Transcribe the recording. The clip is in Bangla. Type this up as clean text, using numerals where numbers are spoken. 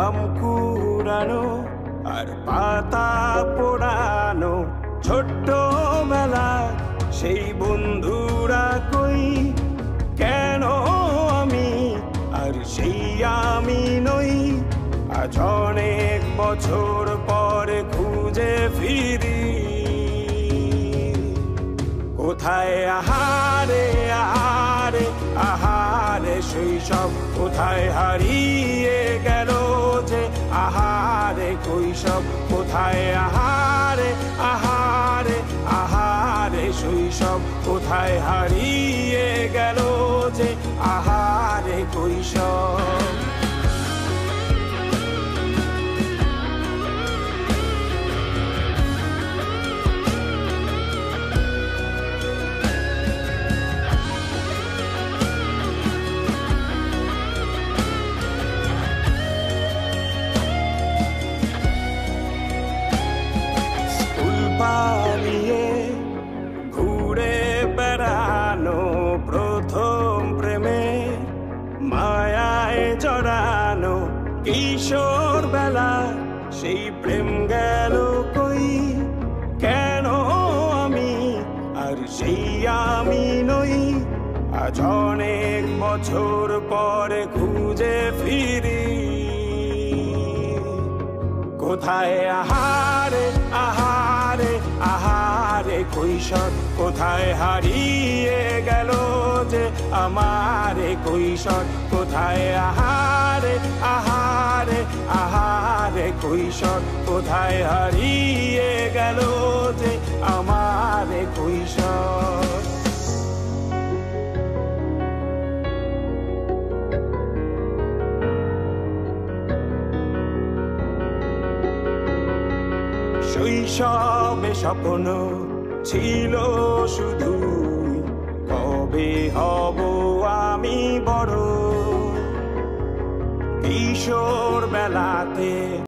আম কুড়ানো আর পাতা পোড়ানো ছোট্টবেলা সেই বন্ধুরা কই কেন আমি আর সেই আমি নই আজ অনেক বছর পরে খুঁজে ফিরি কোথায় আহারে আহারে আহারে শৈশব কোথায় হারিয়ে গেল যে আহারে কৈশব কোথায় আহারে আহারে আহারে শৈশব কোথায় হারিয়ে গেল যে আহারে কৈশব পালিয়ে ঘুরে বেড়ানো প্রথম প্রেমে মায়ায় জড়ানো কিশোর বেলা সেই প্রেম গেল কই কেন আমি আর সেই আমি নই আজ অনেক বছর পরে খুঁজে ফিরি কোথায় আহারে আহারে আহারে কৈশোর কোথায় হারিয়ে গেল যে আমারে কৈশোর কোথায় আহারে আহারে আহারে কৈশোর কোথায় হারিয়ে গেল যে আমারে কৈশোর শৈশবে স্বপ্ন ছিল শুধু কবে হব আমি বড় কিশোর বেলাতে